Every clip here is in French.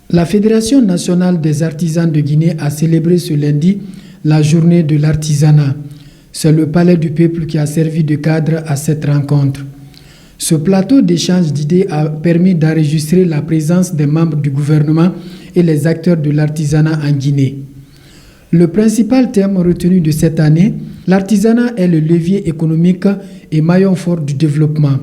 La Fédération nationale des artisans de Guinée a célébré ce lundi la journée de l'artisanat. C'est le Palais du Peuple qui a servi de cadre à cette rencontre. Ce plateau d'échange d'idées a permis d'enregistrer la présence des membres du gouvernement et les acteurs de l'artisanat en Guinée. Le principal thème retenu de cette année, l'artisanat est le levier économique et maillon fort du développement.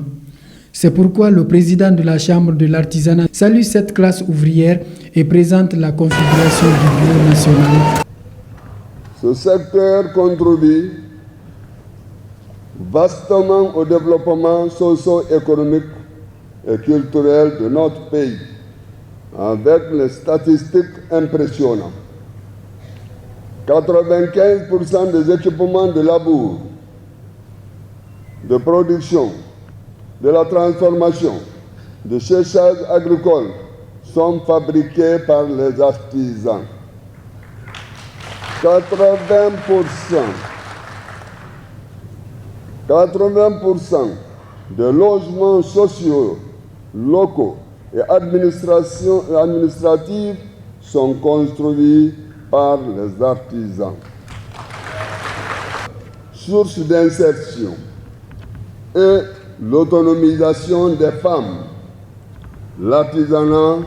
C'est pourquoi le président de la Chambre de l'artisanat salue cette classe ouvrière et présente la configuration du bureau national. Ce secteur contribue vastement au développement socio-économique et culturel de notre pays, avec les statistiques impressionnantes. 95% des équipements de labour, de production, de la transformation, de séchage agricole sont fabriqués par les artisans. 80% des logements sociaux, locaux et administratifs sont construits par les artisans. Source d'insertion et l'autonomisation des femmes, l'artisanat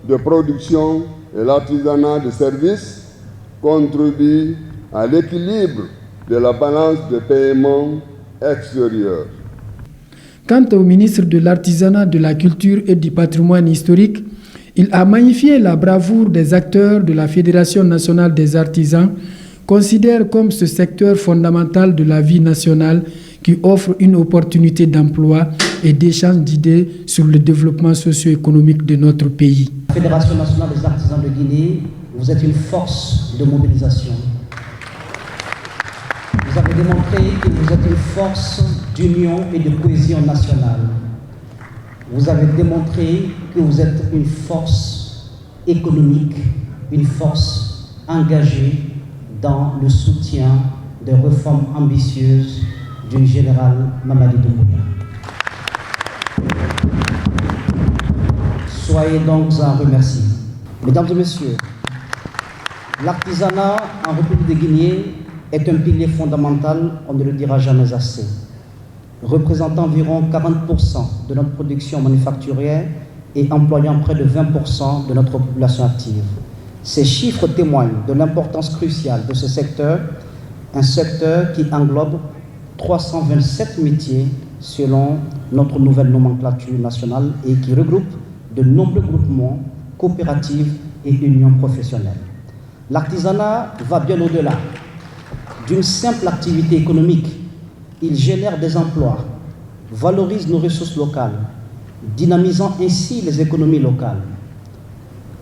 de production et l'artisanat de service contribuent à l'équilibre de la balance de paiement extérieur. Quant au ministre de l'Artisanat, de la Culture et du Patrimoine historique, il a magnifié la bravoure des acteurs de la Fédération nationale des artisans, considère comme ce secteur fondamental de la vie nationale qui offre une opportunité d'emploi et d'échange d'idées sur le développement socio-économique de notre pays. La Fédération nationale des artisans de Guinée, vous êtes une force de mobilisation. Vous avez démontré que vous êtes une force d'union et de cohésion nationale. Vous avez démontré que vous êtes une force économique, une force engagée dans le soutien des réformes ambitieuses du général Mamadi Doumbouya. Soyez donc en remerciés. Mesdames et messieurs, l'artisanat en République de Guinée est un pilier fondamental, on ne le dira jamais assez, représentant environ 40% de notre production manufacturière et employant près de 20% de notre population active. Ces chiffres témoignent de l'importance cruciale de ce secteur, un secteur qui englobe 327 métiers selon notre nouvelle nomenclature nationale et qui regroupe de nombreux groupements, coopératives et unions professionnelles. L'artisanat va bien au-delà d'une simple activité économique. Il génère des emplois, valorise nos ressources locales, dynamisant ainsi les économies locales.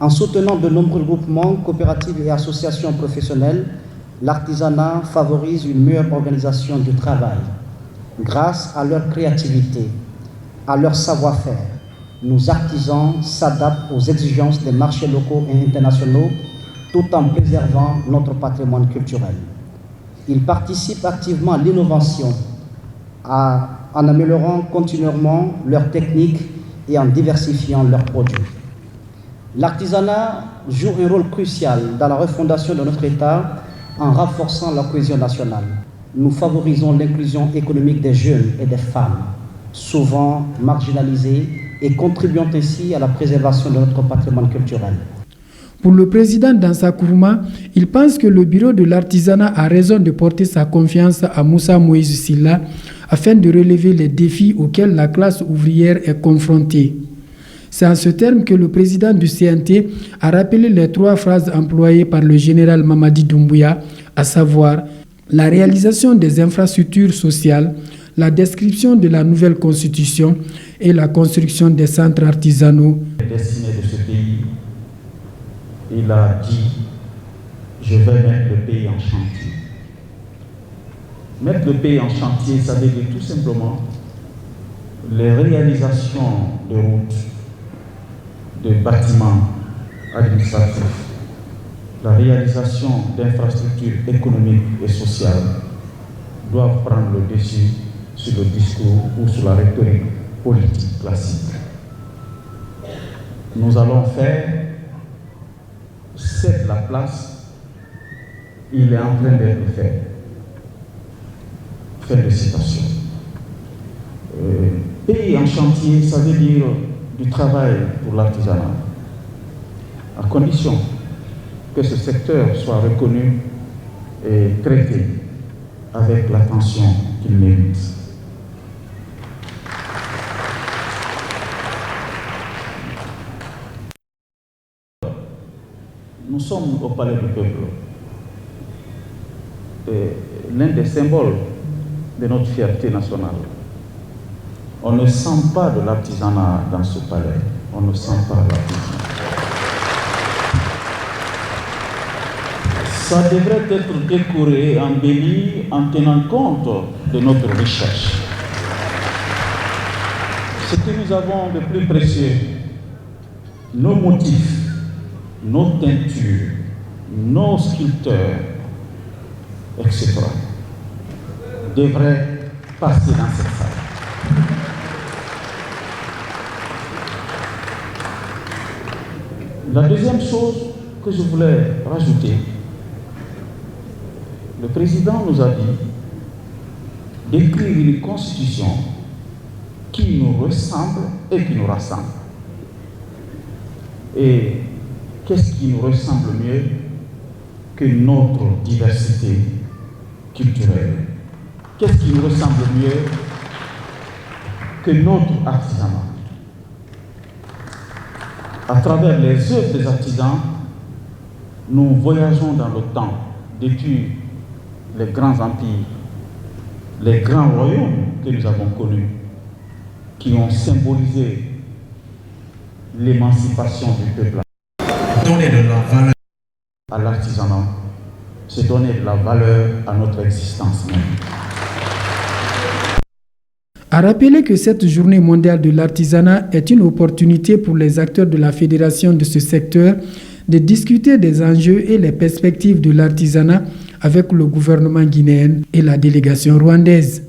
En soutenant de nombreux groupements, coopératives et associations professionnelles, l'artisanat favorise une meilleure organisation du travail. Grâce à leur créativité, à leur savoir-faire, nos artisans s'adaptent aux exigences des marchés locaux et internationaux tout en préservant notre patrimoine culturel. Ils participent activement à l'innovation, en améliorant continuellement leurs techniques et en diversifiant leurs produits. L'artisanat joue un rôle crucial dans la refondation de notre État en renforçant la cohésion nationale. Nous favorisons l'inclusion économique des jeunes et des femmes, souvent marginalisées, et contribuons ainsi à la préservation de notre patrimoine culturel. Pour le président Dansa Kourouma, il pense que le bureau de l'artisanat a raison de porter sa confiance à Moussa Moïse Sylla afin de relever les défis auxquels la classe ouvrière est confrontée. C'est en ce terme que le président du CNT a rappelé les 3 phrases employées par le général Mamadi Doumbouya, à savoir la réalisation des infrastructures sociales, la description de la nouvelle constitution et la construction des centres artisanaux. Destiné de ce pays, il a dit « Je vais mettre le pays en chantier ». Mettre le pays en chantier, ça veut dire tout simplement les réalisations de routes, de bâtiments administratifs, la réalisation d'infrastructures économiques et sociales doivent prendre le dessus sur le discours ou sur la rhétorique politique classique. Nous allons faire, cède la place, il est en train d'être fait. Fin de citation. Pays en chantier, ça veut dire du travail pour l'artisanat, à condition que ce secteur soit reconnu et traité avec l'attention qu'il mérite. Nous sommes au Palais du Peuple. L'un des symboles de notre fierté nationale. On ne sent pas de l'artisanat dans ce palais. On ne sent pas de l'artisanat. Ça devrait être décoré, embelli, en tenant compte de notre recherche. Ce que nous avons de plus précieux, nos motifs, nos teintures, nos sculpteurs, etc., devraient passer dans cette salle. La deuxième chose que je voulais rajouter, le président nous a dit d'écrire une constitution qui nous ressemble et qui nous rassemble. Et qu'est-ce qui nous ressemble mieux que notre diversité culturelle? Qu'est-ce qui nous ressemble mieux que notre artisanat? À travers les œuvres des artisans, nous voyageons dans le temps, depuis les grands empires, les grands royaumes que nous avons connus, qui ont symbolisé l'émancipation du peuple. Donner de la valeur à l'artisanat, c'est donner de la valeur à notre existence même. À rappeler que cette journée mondiale de l'artisanat est une opportunité pour les acteurs de la fédération de ce secteur de discuter des enjeux et les perspectives de l'artisanat avec le gouvernement guinéen et la délégation rwandaise.